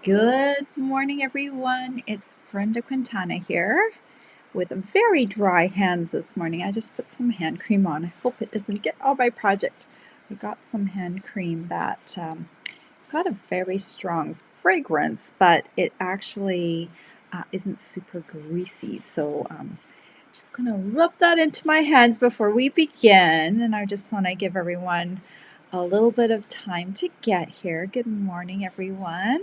Good morning, everyone. It's Brenda Quintana here with very dry hands this morning. I just put some hand cream on. I hope it doesn't get all my project. I got some hand cream that it's got a very strong fragrance, but it actually isn't super greasy. So just gonna rub that into my hands before we begin. And I just want to give everyone a little bit of time to get here. Good morning, everyone.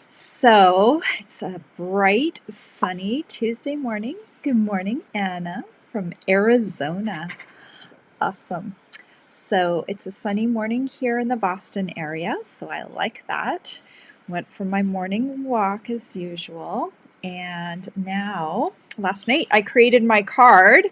So it's a bright, sunny Tuesday morning. Good morning, Anna from Arizona. Awesome. So it's a sunny morning here in the Boston area, so I like that. Went for my morning walk as usual, and now last night I created my card,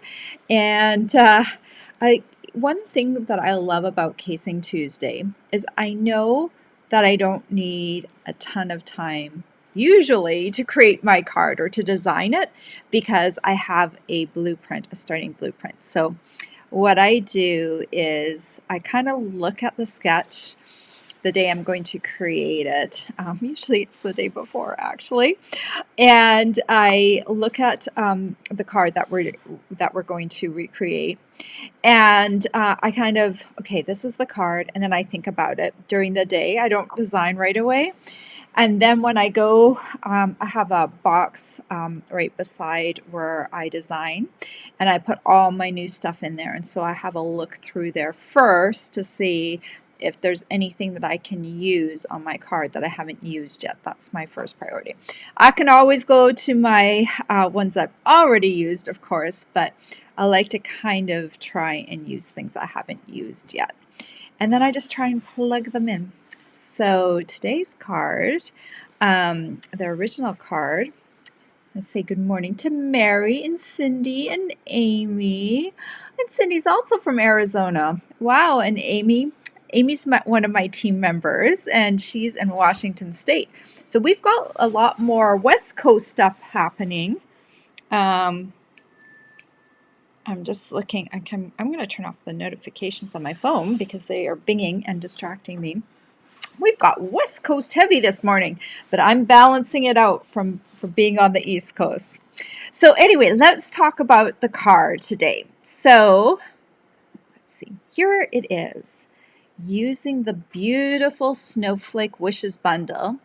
and I one thing that I love about Casing Tuesday is I know that I don't need a ton of time usually to create my card or to design it because I have a blueprint, a starting blueprint. So what I do is I kind of look at the sketch the day I'm going to create it. Usually it's the day before, actually, and I look at the card that we're going to recreate, and I kind of okay, this is the card, and then I think about it during the day. I don't design right away. And then when I go, I have a box right beside where I design, and I put all my new stuff in there. And so I have a look through there first to see if there's anything that I can use on my card that I haven't used yet. That's my first priority. I can always go to my ones that I've already used, of course, but I like to kind of try and use things I haven't used yet. And then I just try and plug them in. So today's card, the original card, let's say good morning to Mary and Cindy and Amy. And Cindy's also from Arizona. Wow, and Amy's one of my team members, and she's in Washington State. So we've got a lot more West Coast stuff happening. I'm just looking. I'm going to turn off the notifications on my phone because they are binging and distracting me. We've got West Coast heavy this morning, but I'm balancing it out from being on the East Coast. So anyway, let's talk about the card today. So let's see. Here it is, using the beautiful Snowflake Wishes Bundle.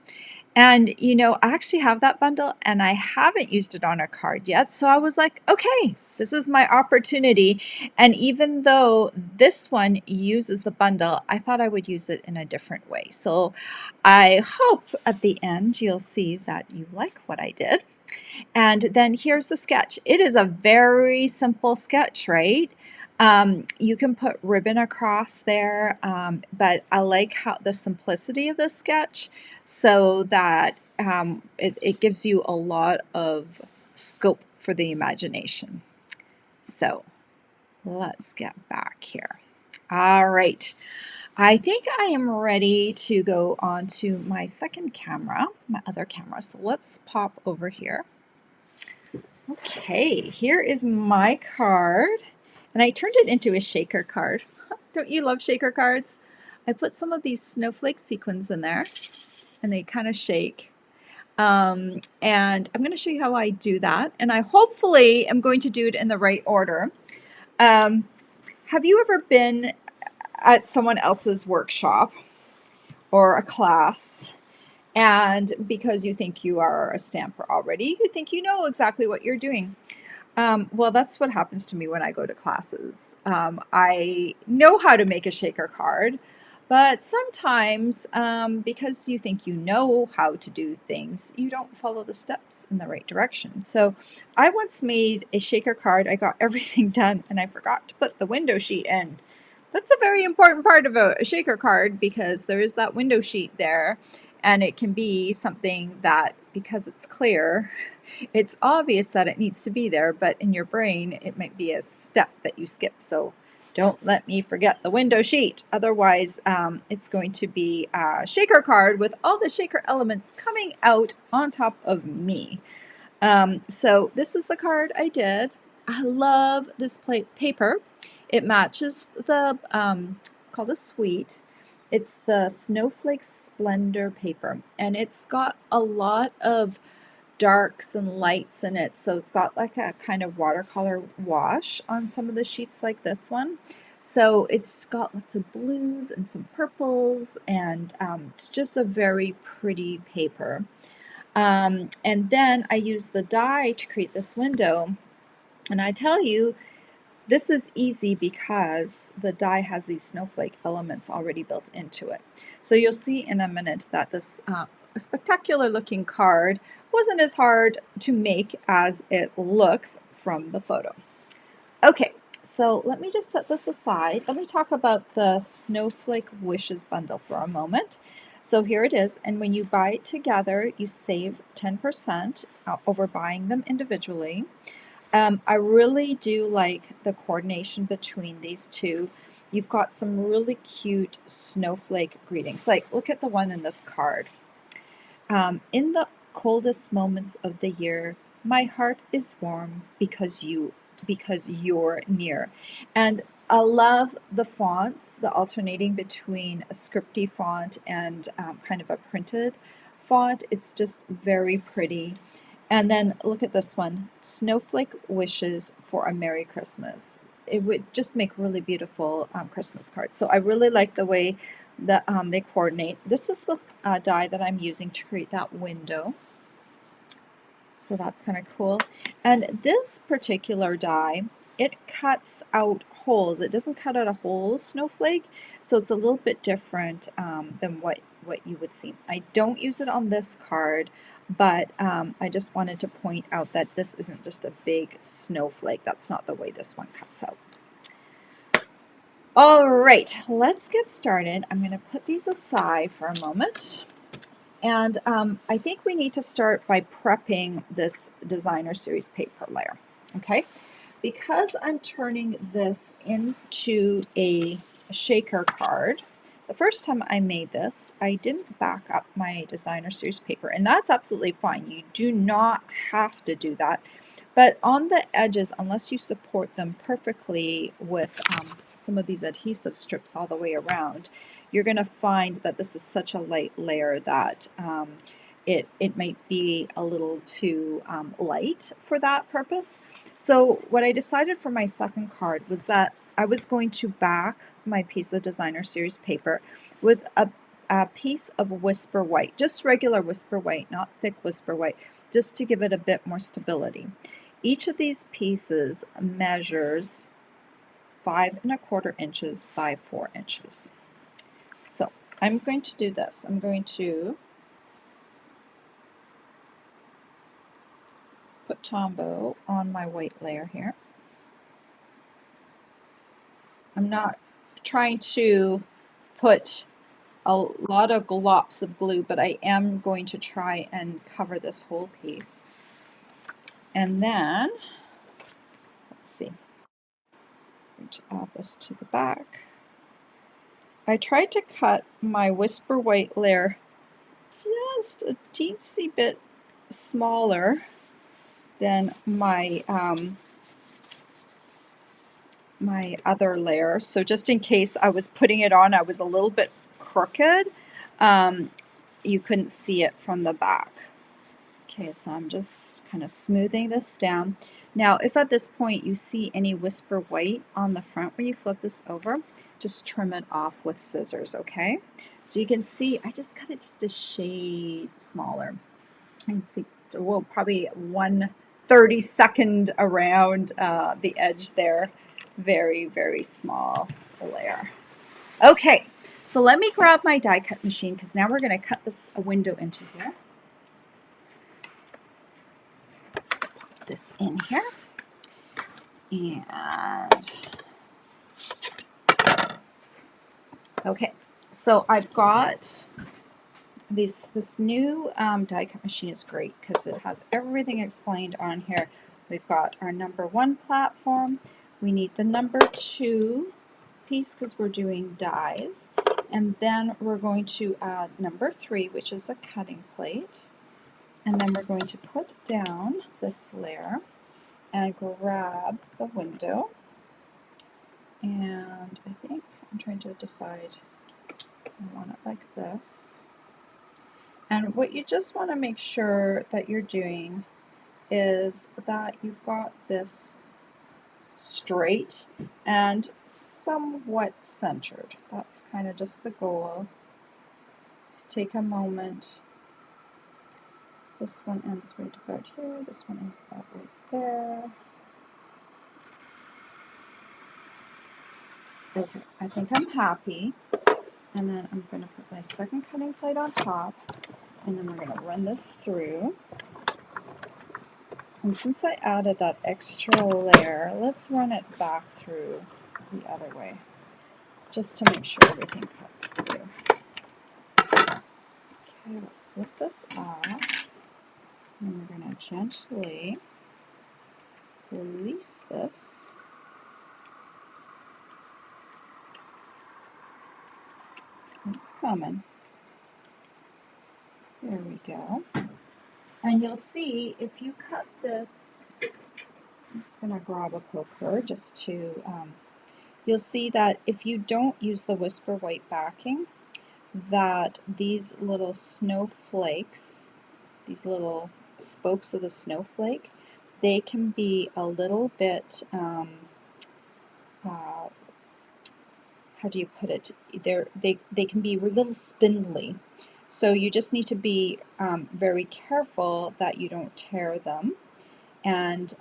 And you know, I actually have that bundle and I haven't used it on a card yet. So I was like, okay, this is my opportunity. And even though this one uses the bundle, I thought I would use it in a different way. So I hope at the end you'll see that you like what I did. And then here's the sketch. It is a very simple sketch, right? You can put ribbon across there, but I like how the simplicity of the sketch so that it gives you a lot of scope for the imagination. So let's get back here. All right. I think I am ready to go on to my second camera, my other camera. So let's pop over here. Okay, here is my card, and I turned it into a shaker card. Don't you love shaker cards? I put some of these snowflake sequins in there, and they kind of shake. And I'm going to show you how I do that, and I hopefully am going to do it in the right order. Have you ever been at someone else's workshop or a class, and because you think you are a stamper already, you think you know exactly what you're doing? Well, that's what happens to me when I go to classes. I know how to make a shaker card, but sometimes because you think you know how to do things, you don't follow the steps in the right direction. So I once made a shaker card. I got everything done and I forgot to put the window sheet in. That's a very important part of a shaker card because there is that window sheet there, and it can be something that, because it's clear, it's obvious that it needs to be there, but in your brain it might be a step that you skip. So don't let me forget the window sheet. Otherwise it's going to be a shaker card with all the shaker elements coming out on top of me. So this is the card I did. I love this paper. It matches the, it's called a suite, It's the Snowflake Splendor paper, and it's got a lot of darks and lights in it. So it's got like a kind of watercolor wash on some of the sheets like this one. So it's got lots of blues and some purples, and it's just a very pretty paper. And then I use the die to create this window. And I tell you, this is easy because the die has these snowflake elements already built into it. So you'll see in a minute that this spectacular looking card wasn't as hard to make as it looks from the photo. Okay, so let me just set this aside. Let me talk about the Snowflake Wishes Bundle for a moment. So here it is, and when you buy it together, you save 10% over buying them individually. I really do like the coordination between these two. You've got some really cute snowflake greetings. Like, look at the one in this card. In the coldest moments of the year, my heart is warm because you're near. And I love the fonts, the alternating between a scripty font and kind of a printed font. It's just very pretty. And then look at this one, Snowflake Wishes for a Merry Christmas. It would just make really beautiful Christmas cards. So I really like the way that they coordinate. This is the die that I'm using to create that window. So that's kind of cool. And this particular die, it cuts out holes. It doesn't cut out a whole snowflake, so it's a little bit different than what you would see. I don't use it on this card, but I just wanted to point out that this isn't just a big snowflake. That's not the way this one cuts out. All right, let's get started. I'm going to put these aside for a moment. And I think we need to start by prepping this designer series paper layer, okay? Because I'm turning this into a shaker card, the first time I made this, I didn't back up my designer series paper, and that's absolutely fine. You do not have to do that. But on the edges, unless you support them perfectly with some of these adhesive strips all the way around, you're going to find that this is such a light layer that it might be a little too light for that purpose. So what I decided for my second card was that I was going to back my piece of designer series paper with a piece of Whisper White, just regular Whisper White, not thick Whisper White, just to give it a bit more stability. Each of these pieces measures 5¼ inches by 4 inches. So I'm going to do this. I'm going to put Tombow on my white layer here. I'm not trying to put a lot of glops of glue, but I am going to try and cover this whole piece. And then, let's see, I'm going to add this to the back. I tried to cut my Whisper White layer just a teensy bit smaller than my my other layer. So just in case I was putting it on, I was a little bit crooked, you couldn't see it from the back. Okay, so I'm just kind of smoothing this down. Now, if at this point you see any Whisper White on the front where you flip this over, just trim it off with scissors, okay? So you can see I just cut it just a shade smaller. You can see, well, probably 1/32 around the edge there. Very, very small layer. Okay, so let me grab my die cut machine because now we're going to cut this window into here. Pop this in here. And okay, so I've got this new die cut machine is great because it has everything explained on here. We've got our #1 platform. We need the #2 piece because we're doing dies. And then we're going to add #3, which is a cutting plate. And then we're going to put down this layer and grab the window. And I think I'm trying to decide I want it like this. And what you just want to make sure that you're doing is that you've got this straight and somewhat centered. That's kind of just the goal. Just take a moment. This one ends right about here, this one ends about right there. Okay, I think I'm happy. And then I'm going to put my second cutting plate on top, and then we're going to run this through. And since I added that extra layer, let's run it back through the other way, just to make sure everything cuts through. Okay, let's lift this off, and we're going to gently release this. It's coming. There we go. And you'll see if you cut this, I'm just going to grab a poker just to, you'll see that if you don't use the Whisper White backing, that these little snowflakes, these little spokes of the snowflake, they can be a little bit, how do you put it? They can be a little spindly. So you just need to be very careful that you don't tear them, and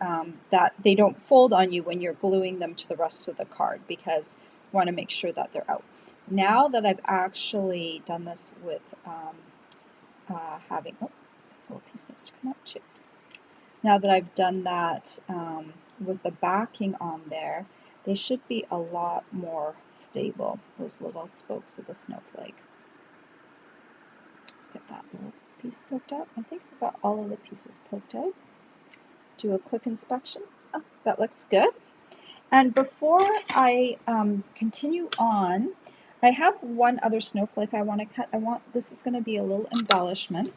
that they don't fold on you when you're gluing them to the rest of the card, because you want to make sure that they're out. Now that I've actually done this with having, oh, this little piece needs to come out too. Now that I've done that with the backing on there, they should be a lot more stable, those little spokes of the snowflake. Get that little piece poked out. I think I've got all of the pieces poked out. Do a quick inspection. Oh, that looks good. And before I continue on, I have one other snowflake I want to cut. This is going to be a little embellishment.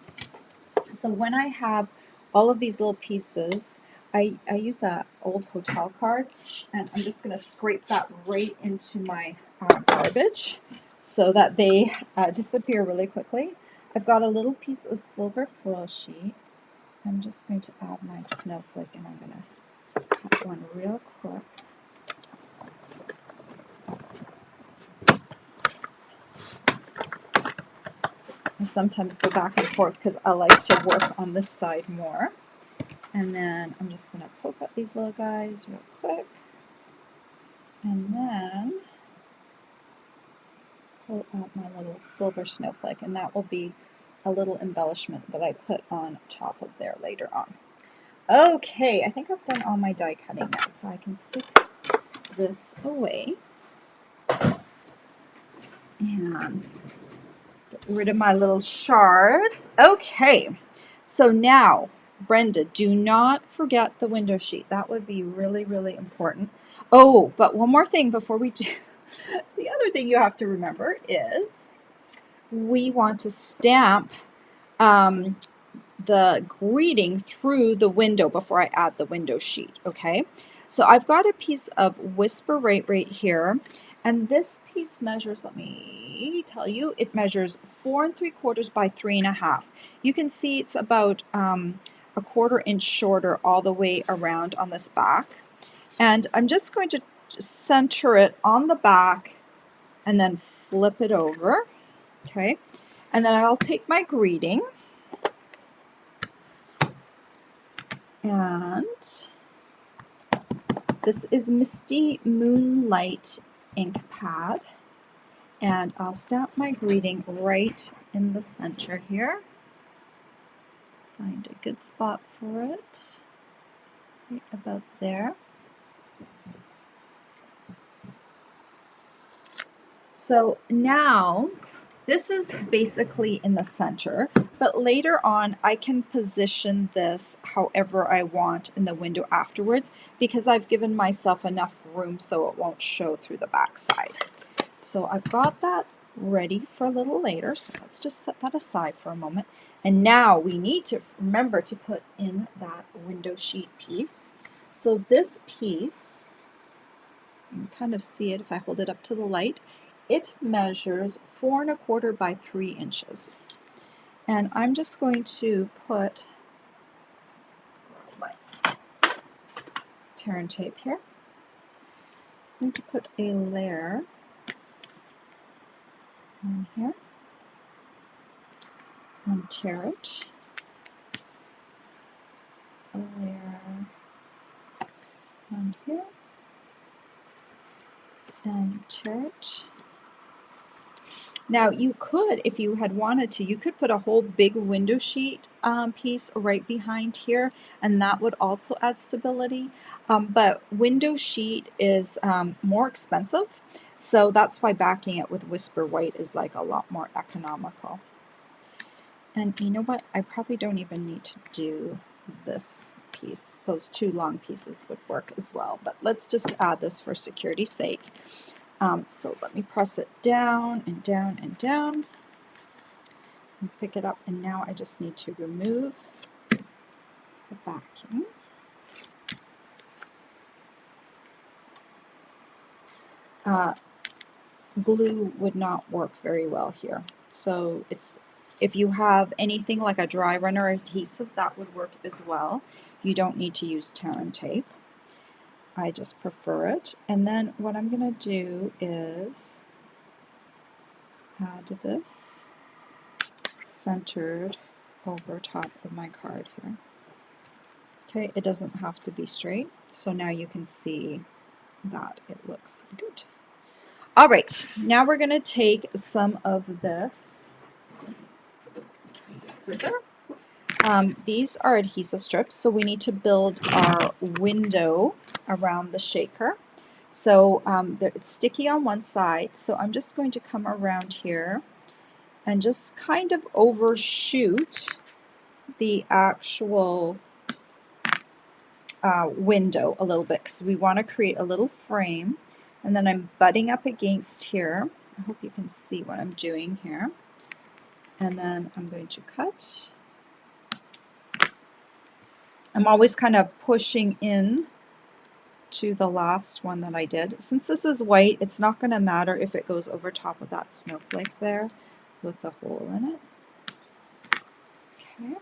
So when I have all of these little pieces, I use an old hotel card, and I'm just going to scrape that right into my garbage so that they disappear really quickly. I've got a little piece of silver foil sheet. I'm just going to add my snowflake, and I'm going to cut one real quick. I sometimes go back and forth because I like to work on this side more. And then I'm just going to poke up these little guys real quick. And then pull out my little silver snowflake, and that will be a little embellishment that I put on top of there later on. Okay, I think I've done all my die cutting now, so I can stick this away and get rid of my little shards. Okay, so now, Brenda, do not forget the window sheet. That would be really, really important. Oh, but one more thing before we do. The other thing you have to remember is we want to stamp the greeting through the window before I add the window sheet, okay? So I've got a piece of Whisper right here, and this piece measures, let me tell you, it measures 4 3/4 by 3.5. You can see it's about a 1/4 inch shorter all the way around on this back. And I'm just going to center it on the back and then flip it over, okay? And then I'll take my greeting, and this is Misty Moonlight ink pad, and I'll stamp my greeting right in the center here. Find a good spot for it, right about there. So now this is basically in the center, but later on I can position this however I want in the window afterwards, because I've given myself enough room so it won't show through the back side. So I've got that ready for a little later, so let's just set that aside for a moment. And now we need to remember to put in that window sheet piece. So this piece, you can kind of see it if I hold it up to the light, It measures 4¼ by 3 inches. And I'm just going to put my tear and tape here. I'm going to put a layer on here and tear it. A layer on here and tear it. Now you could, if you had wanted to, you could put a whole big window sheet piece right behind here, and that would also add stability. But window sheet is more expensive, so that's why backing it with Whisper White is like a lot more economical. And you know what? I probably don't even need to do this piece. Those two long pieces would work as well, but let's just add this for security's sake. So let me press it down and down and down and pick it up, and now I just need to remove the backing. Glue would not work very well here. So if you have anything like a dry runner adhesive, that would work as well. You don't need to use tear and tape. I just prefer it. And then what I'm going to do is add this centered over top of my card here. Okay, it doesn't have to be straight, so now you can see that it looks good. All right, now we're going to take some of this scissor. These are adhesive strips, so we need to build our window around the shaker. So it's sticky on one side, so I'm just going to come around here and just kind of overshoot the actual window a little bit, because we want to create a little frame. And then I'm butting up against here. I hope you can see what I'm doing here. And then I'm going to cut. I'm always kind of pushing in to the last one that I did. Since this is white, it's not going to matter if it goes over top of that snowflake there with the hole in it. Okay.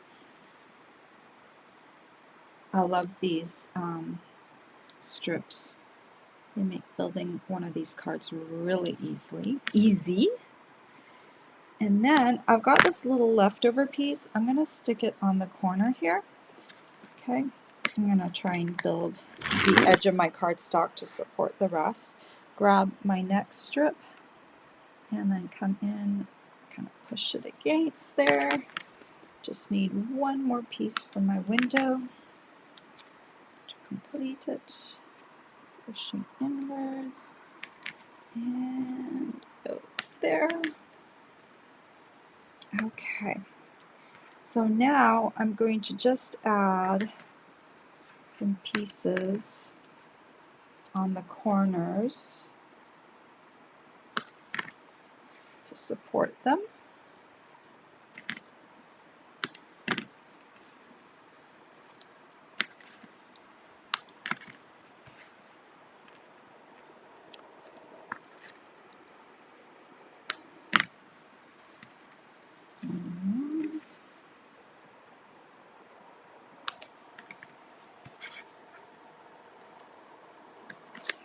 I love these strips. They make building one of these cards really easy. And then I've got this little leftover piece. I'm going to stick it on the corner here. Okay, I'm going to try and build the edge of my cardstock to support the rest. Grab my next strip and then come in, kind of push it against there. Just need one more piece for my window to complete it. Pushing inwards and out there. Okay, so now I'm going to just add some pieces on the corners to support them.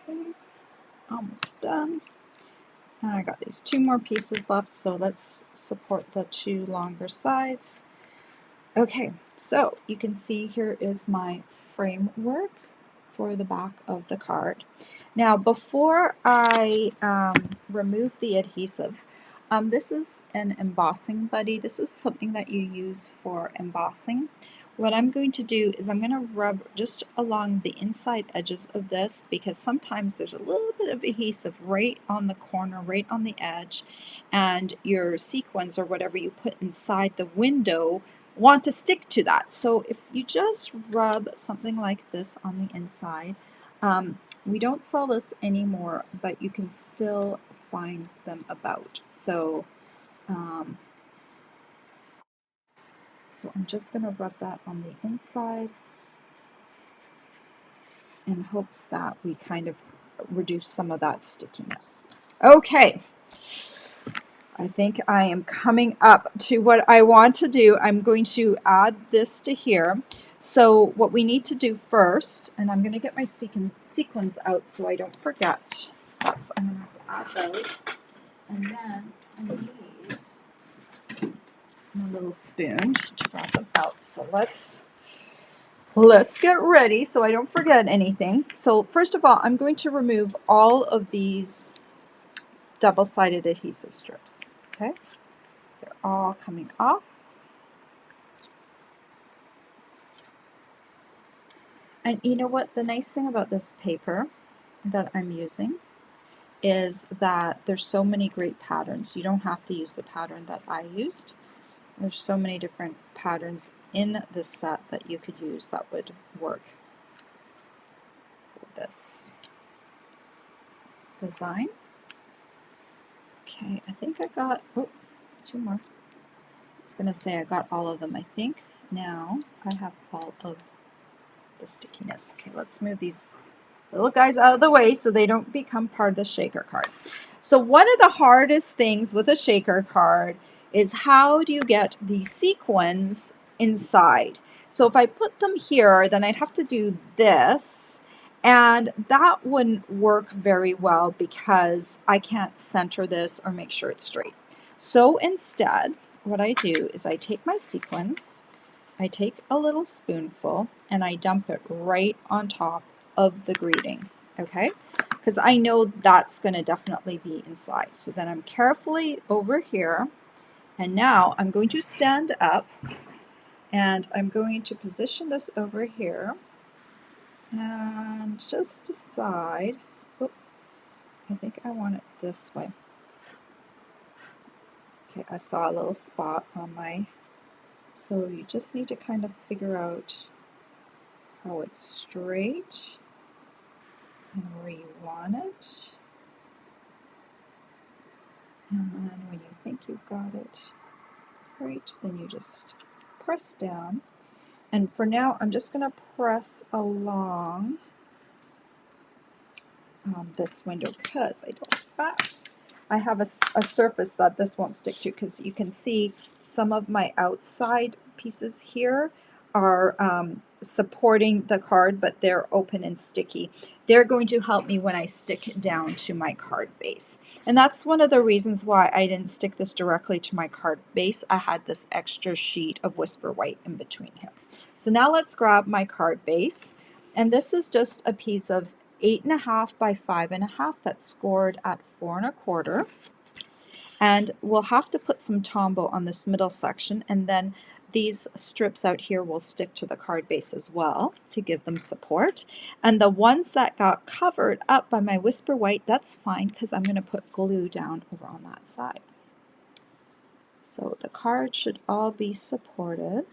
Okay, almost done. And I got these two more pieces left, so let's support the two longer sides. Okay, so you can see here is my framework for the back of the card. Now, before I remove the adhesive, this is an embossing buddy. This is something that you use for embossing. What I'm going to do is I'm going to rub just along the inside edges of this, because sometimes there's a little bit of adhesive right on the corner, right on the edge, and your sequins or whatever you put inside the window want to stick to that. So if you just rub something like this on the inside, we don't sell this anymore, but you can still find them about. So I'm just going to rub that on the inside in hopes that we kind of reduce some of that stickiness. Okay, I think I am coming up to what I want to do. I'm going to add this to here. So what we need to do first, and I'm going to get my sequins out so I don't forget. I'm going to have to add those. And then I need a little spoon to grab them out. So let's get ready so I don't forget anything. So first of all, I'm going to remove all of these double-sided adhesive strips. Okay, they're all coming off. And you know what? The nice thing about this paper that I'm using is that there's so many great patterns. You don't have to use the pattern that I used. There's so many different patterns in this set that you could use that would work for this design. Okay, I think I got, oh, 2 more. I was going to say I got all of them, I think. Now I have all of the stickiness. Okay, let's move these little guys out of the way so they don't become part of the shaker card. So one of the hardest things with a shaker card is how do you get the sequins inside? So if I put them here, then I'd have to do this, and that wouldn't work very well because I can't center this or make sure it's straight. So instead, what I do is I take my sequins, I take a little spoonful, and I dump it right on top of the greeting, okay? Because I know that's going to definitely be inside. So then I'm carefully over here, and now I'm going to stand up, and I'm going to position this over here, and just decide, oh, I think I want it this way. Okay, I saw a little spot on my, so you just need to kind of figure out how it's straight and where you want it. And then when you think you've got it right, then you just press down. And for now, I'm just going to press along this window because I have a surface that this won't stick to, because you can see some of my outside pieces here are supporting the card, but they're open and sticky. They're going to help me when I stick down to my card base. And that's one of the reasons why I didn't stick this directly to my card base. I had this extra sheet of Whisper White in between here. So now let's grab my card base. And this is just a piece of 8.5 by 5.5 that's scored at 4 1/4. And we'll have to put some Tombow on this middle section, and then these strips out here will stick to the card base as well to give them support. And the ones that got covered up by my Whisper White, that's fine because I'm going to put glue down over on that side. So the card should all be supported.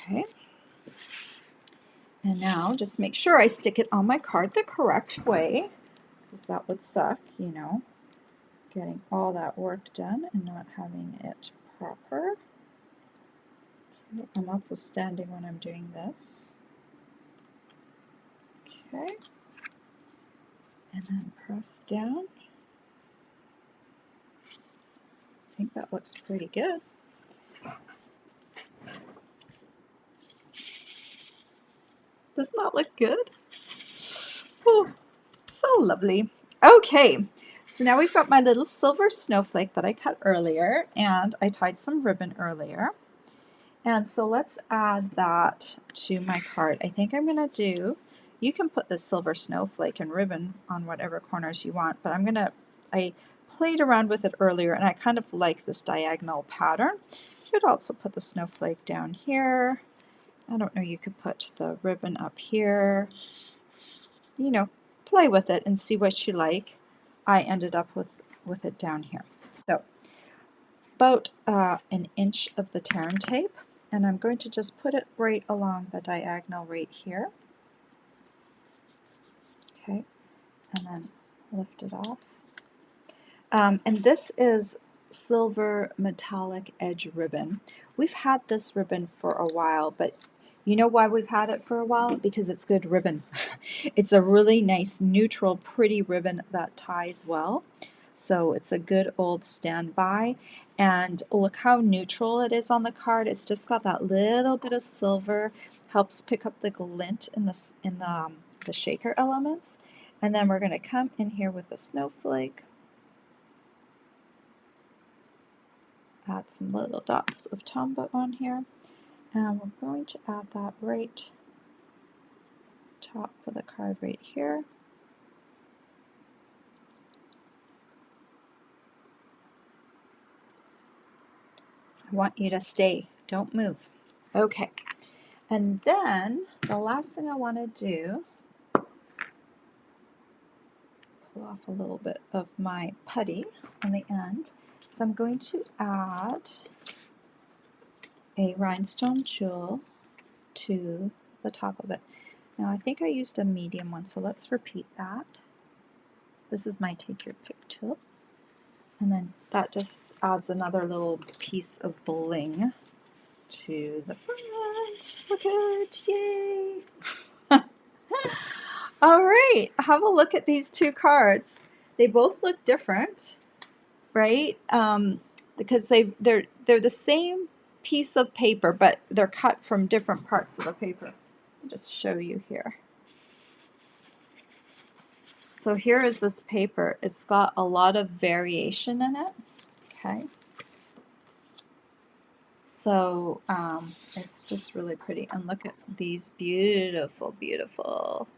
Okay. And now just make sure I stick it on my card the correct way, because that would suck, you know, getting all that work done and not having it proper. Okay, I'm also standing when I'm doing this. Okay, and then press down. I think that looks pretty good. Doesn't that look good? Oh, so lovely. Okay, so now we've got my little silver snowflake that I cut earlier, and I tied some ribbon earlier. And so let's add that to my card. I think I'm going to do, you can put the silver snowflake and ribbon on whatever corners you want, but I played around with it earlier and I kind of like this diagonal pattern. You could also put the snowflake down here. I don't know, you could put the ribbon up here. You know, play with it and see what you like. I ended up with it down here. So about 1 inch of the Terran tape, and I'm going to just put it right along the diagonal right here. Okay, and then lift it off. And this is silver metallic edge ribbon. We've had this ribbon for a while, but You know why we've had it for a while? Because it's good ribbon. It's a really nice, neutral, pretty ribbon that ties well. So it's a good old standby. And look how neutral it is on the card. It's just got that little bit of silver, helps pick up the glint in the shaker elements. And then we're going to come in here with the snowflake. Add some little dots of tombow on here. And we're going to add that right top of the card right here. I want you to stay, don't move. Okay, and then the last thing I want to do, pull off a little bit of my putty on the end, is I'm going to add a rhinestone jewel to the top of it. Now I think I used a medium one, so let's repeat that. This is my take your pick tool. And then that just adds another little piece of bling to the front. Look at it, yay! All right, have a look at these two cards. They both look different, right? Because they're the same piece of paper, but they're cut from different parts of the paper. I'll just show you here. So here is this paper. It's got a lot of variation in it. Okay. So it's just really pretty. And look at these beautiful, beautiful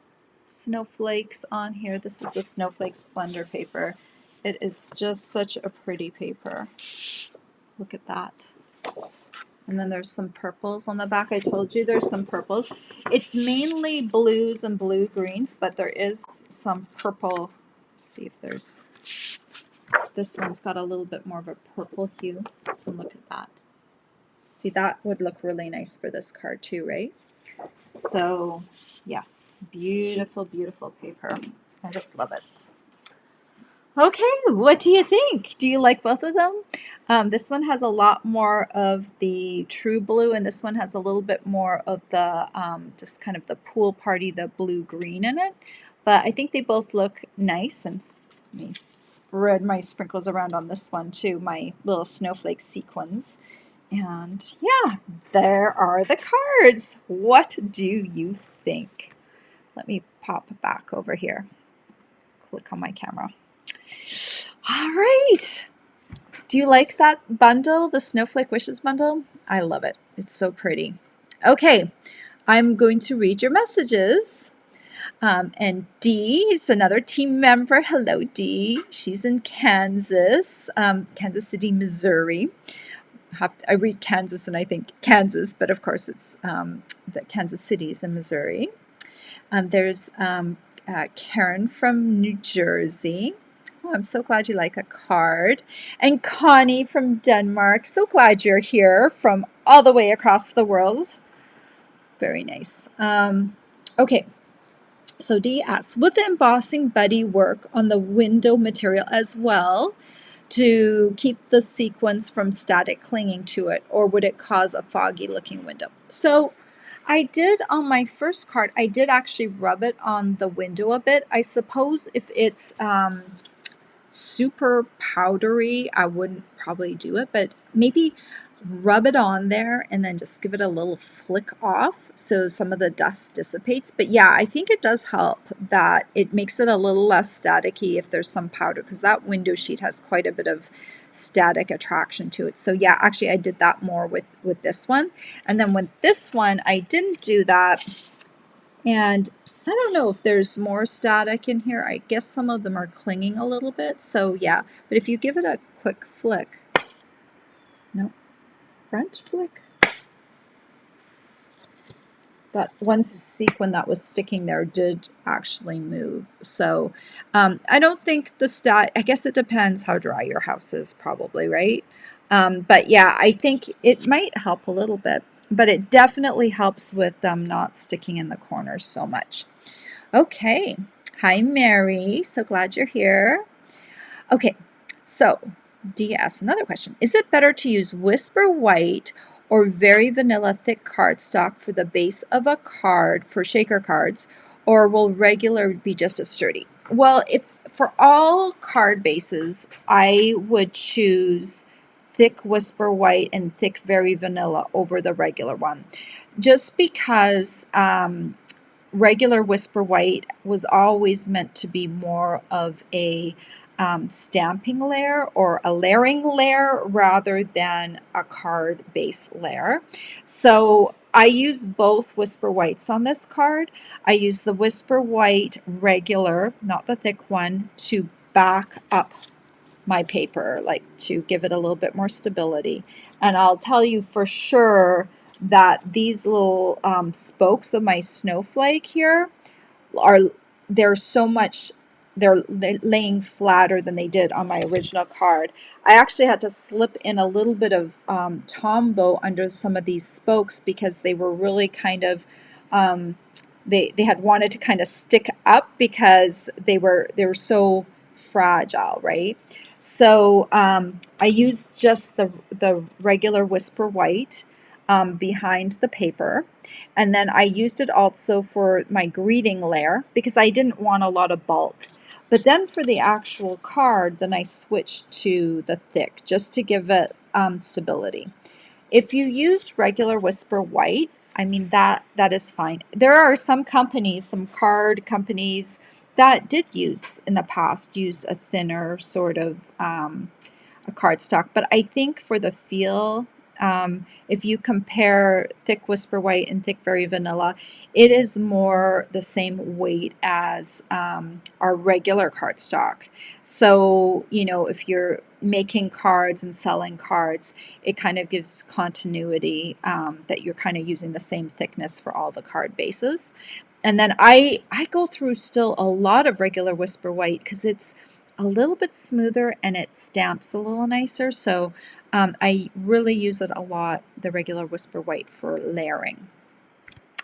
snowflakes on here. This is the Snowflake Splendor paper. It is just such a pretty paper. Look at that. And then there's some purples on the back. I told you there's some purples. It's mainly blues and blue greens, but there is some purple. Let's see if there's, this one's got a little bit more of a purple hue. And look at that. See, that would look really nice for this card too, right? So yes, beautiful, beautiful paper. I just love it. Okay, what do you think? Do you like both of them? This one has a lot more of the true blue, and this one has a little bit more of the just kind of the pool party, the blue-green in it. But I think they both look nice, and let me spread my sprinkles around on this one too, my little snowflake sequins. And yeah, there are the cards. What do you think? Let me pop back over here. Click on my camera. All right. Do you like that bundle, the Snowflake Wishes Bundle? I love it. It's so pretty. Okay, I'm going to read your messages. And Dee is another team member. Hello, Dee. She's in Kansas, Kansas City, Missouri. I read Kansas and I think Kansas, but of course it's the Kansas City's in Missouri. There's Karen from New Jersey. Oh, I'm so glad you like a card. And Connie from Denmark. So glad you're here from all the way across the world. Very nice. Okay. So Dee asks, would the embossing buddy work on the window material as well to keep the sequins from static clinging to it, or would it cause a foggy looking window? So I did on my first card, I did actually rub it on the window a bit. I suppose if it's super powdery, I wouldn't probably do it, but maybe rub it on there and then just give it a little flick off so some of the dust dissipates. But yeah, I think it does help that it makes it a little less staticky if there's some powder, because that window sheet has quite a bit of static attraction to it. So yeah, actually I did that more with this one. And then with this one, I didn't do that. And I don't know if there's more static in here. I guess some of them are clinging a little bit. So yeah, but if you give it a quick flick, no, front flick, that one sequin that was sticking there did actually move. So I don't think I guess it depends how dry your house is probably, right? But yeah, I think it might help a little bit, but it definitely helps with them not sticking in the corners so much. Okay. Hi, Mary. So glad you're here. Okay. So Dee asked another question. Is it better to use Whisper White or very vanilla thick cardstock for the base of a card for shaker cards, or will regular be just as sturdy? Well, if for all card bases, I would choose thick Whisper White and thick Very Vanilla over the regular one, just because regular Whisper White was always meant to be more of a stamping layer or a layering layer rather than a card base layer. So I use both Whisper Whites on this card. I use the Whisper White regular, not the thick one, to back up my paper, like to give it a little bit more stability. And I'll tell you for sure that these little spokes of my snowflake here are, they're so much, they're laying flatter than they did on my original card. I actually had to slip in a little bit of Tombow under some of these spokes because they were really kind of they had wanted to kind of stick up because they were so fragile, right? So I used just the regular Whisper White behind the paper, and then I used it also for my greeting layer because I didn't want a lot of bulk. But then for the actual card, then I switched to the thick just to give it stability. If you use regular Whisper White, I mean that is fine. There are some companies, some card companies that did use in the past used a thinner sort of a cardstock, but I think for the feel, if you compare thick Whisper White and thick Very Vanilla, it is more the same weight as our regular cardstock. So, you know, if you're making cards and selling cards, it kind of gives continuity that you're kind of using the same thickness for all the card bases. And then I go through still a lot of regular Whisper White because it's a little bit smoother and it stamps a little nicer. So I really use it a lot, the regular Whisper White, for layering.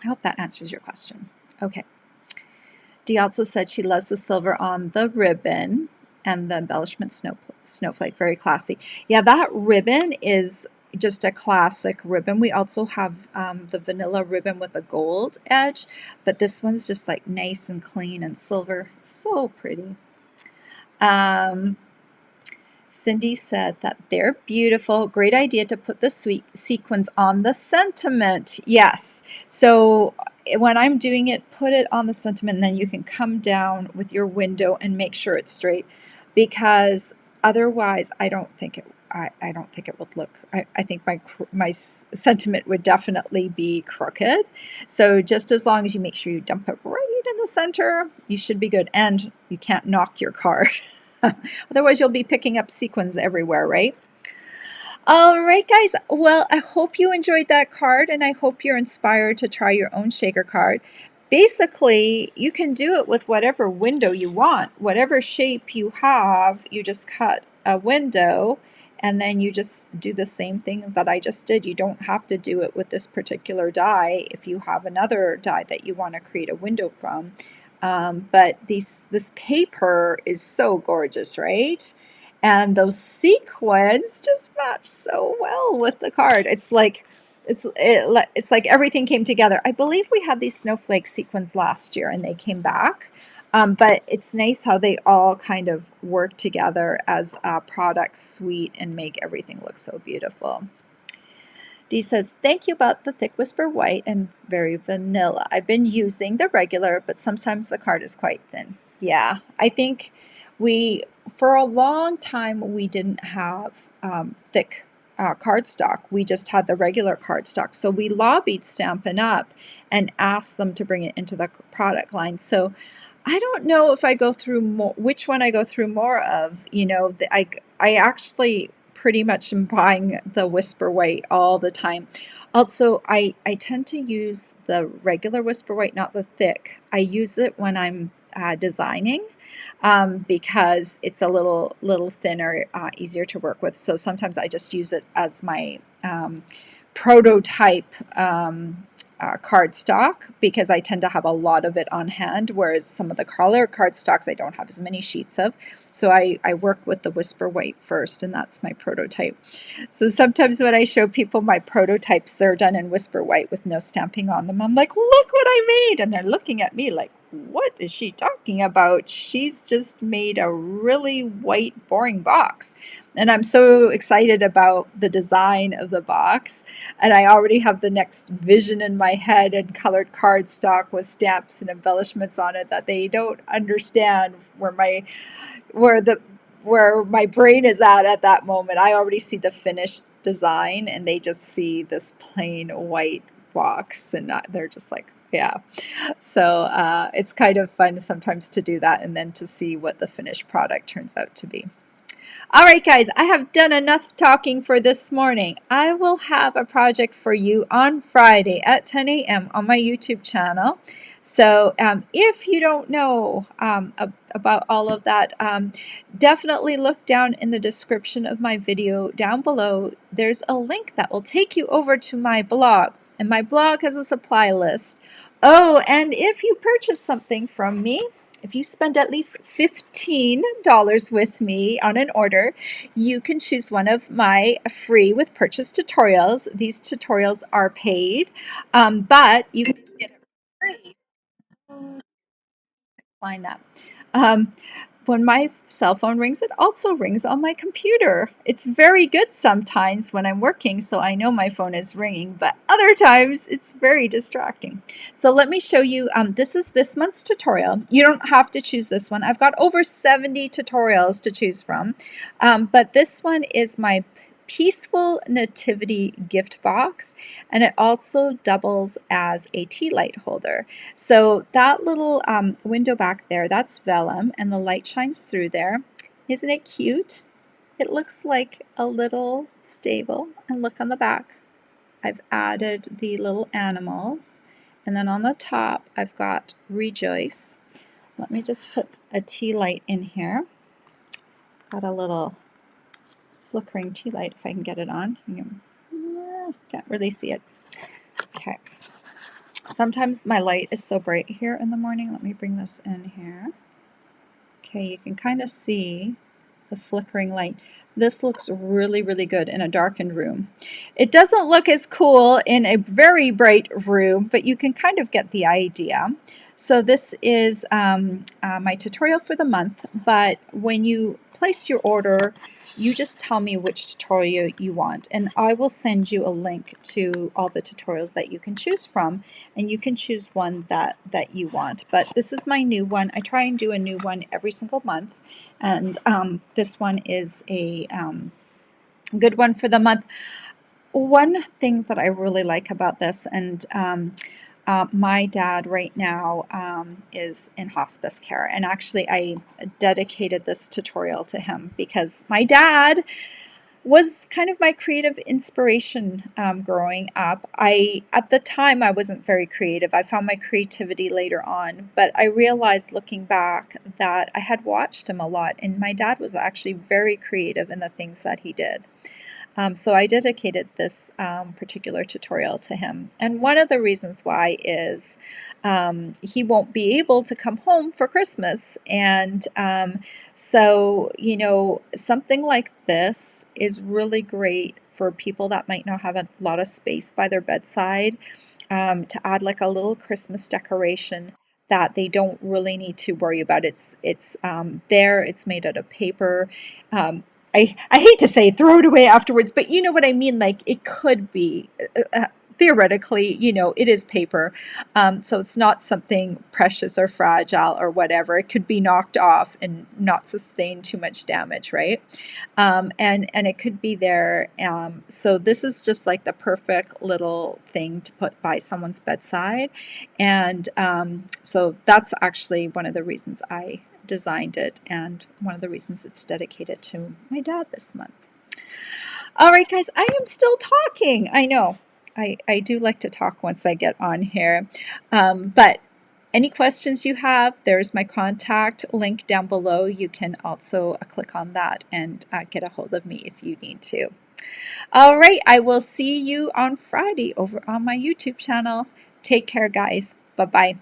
I hope that answers your question. Okay. Dee also said she loves the silver on the ribbon and the embellishment snowflake, very classy. Yeah, that ribbon is just a classic ribbon. We also have the vanilla ribbon with a gold edge, but this one's just like nice and clean and silver. So pretty. Cindy said that they're beautiful. Great idea to put the sweet sequins on the sentiment. Yes. So when I'm doing it, put it on the sentiment, and then you can come down with your window and make sure it's straight, because otherwise I don't think it would look, I think my sentiment would definitely be crooked. So just as long as you make sure you dump it right in the center, you should be good, and you can't knock your card. Otherwise, you'll be picking up sequins everywhere, right? All right, guys. Well, I hope you enjoyed that card, and I hope you're inspired to try your own shaker card. Basically, you can do it with whatever window you want. Whatever shape you have, you just cut a window, and then you just do the same thing that I just did. You don't have to do it with this particular die if you have another die that you want to create a window from. But this paper is so gorgeous, right? And those sequins just match so well with the card. It's like it's like everything came together. I believe we had these snowflake sequins last year, and they came back. But it's nice how they all kind of work together as a product suite and make everything look so beautiful. Dee says, thank you about the thick Whisper White and Very Vanilla. I've been using the regular, but sometimes the card is quite thin. Yeah, I think for a long time, we didn't have thick cardstock. We just had the regular cardstock. So we lobbied Stampin' Up! And asked them to bring it into the product line. So I don't know if I go through more, which one I go through more of. You know, I actually pretty much am buying the Whisper White all the time. Also, I tend to use the regular Whisper White, not the thick. I use it when I'm designing because it's a little thinner, easier to work with. So sometimes I just use it as my prototype cardstock because I tend to have a lot of it on hand, whereas some of the color cardstocks I don't have as many sheets of. So I work with the Whisper White first, and that's my prototype. So sometimes when I show people my prototypes, they're done in Whisper White with no stamping on them. I'm like, look what I made! And they're looking at me like, what is she talking about? She's just made a really white, boring box. And I'm so excited about the design of the box. And I already have the next vision in my head and colored cardstock with stamps and embellishments on it that they don't understand where the where my brain is at that moment. I already see the finished design and they just see this plain white box and they're just like, yeah. So it's kind of fun sometimes to do that and then to see what the finished product turns out to be. All right, guys, I have done enough talking for this morning. I will have a project for you on Friday at 10 a.m. on my YouTube channel. So if you don't know about all of that, definitely look down in the description of my video down below. There's a link that will take you over to my blog, and my blog has a supply list. Oh, and if you purchase something from me, if you spend at least $15 with me on an order, you can choose one of my free with purchase tutorials. These tutorials are paid, but you can get it free. Find that. Um, when my cell phone rings, it also rings on my computer. It's very good sometimes when I'm working, so I know my phone is ringing, but other times it's very distracting. So let me show you, this is this month's tutorial. You don't have to choose this one. I've got over 70 tutorials to choose from, but this one is my Peaceful Nativity gift box, and it also doubles as a tea light holder. So that little window back there, that's vellum, and the light shines through there. Isn't it cute? It looks like a little stable, and look on the back. I've added the little animals, and then on the top I've got Rejoice. Let me just put a tea light in here. Got a little flickering tea light if I can get it on. Can't really see it. Okay. Sometimes my light is so bright here in the morning. Let me bring this in here. Okay, you can kind of see the flickering light. This looks really, really good in a darkened room. It doesn't look as cool in a very bright room, but you can kind of get the idea. So this is my tutorial for the month, but when you place your order, you just tell me which tutorial you want, and I will send you a link to all the tutorials that you can choose from, and you can choose one that you want. But this is my new one. I try and do a new one every single month, and this one is a good one for the month. One thing that I really like about this, and my dad right now is in hospice care, and actually I dedicated this tutorial to him because my dad was kind of my creative inspiration growing up. At the time, I wasn't very creative. I found my creativity later on, but I realized looking back that I had watched him a lot, and my dad was actually very creative in the things that he did. So I dedicated this particular tutorial to him. And one of the reasons why is he won't be able to come home for Christmas. And so, you know, something like this is really great for people that might not have a lot of space by their bedside, to add like a little Christmas decoration that they don't really need to worry about. It's there, it's made out of paper. I hate to say throw it away afterwards, but you know what I mean? Like it could be, theoretically, you know, it is paper. So it's not something precious or fragile or whatever. It could be knocked off and not sustain too much damage, right? And it could be there. So this is just like the perfect little thing to put by someone's bedside. And so that's actually one of the reasons I designed it, and one of the reasons it's dedicated to my dad this month. All right, guys, I am still talking. I know. I do like to talk once I get on here. But any questions you have, there's my contact link down below. You can also click on that and get a hold of me if you need to. All right, I will see you on Friday over on my YouTube channel. Take care, guys. Bye-bye.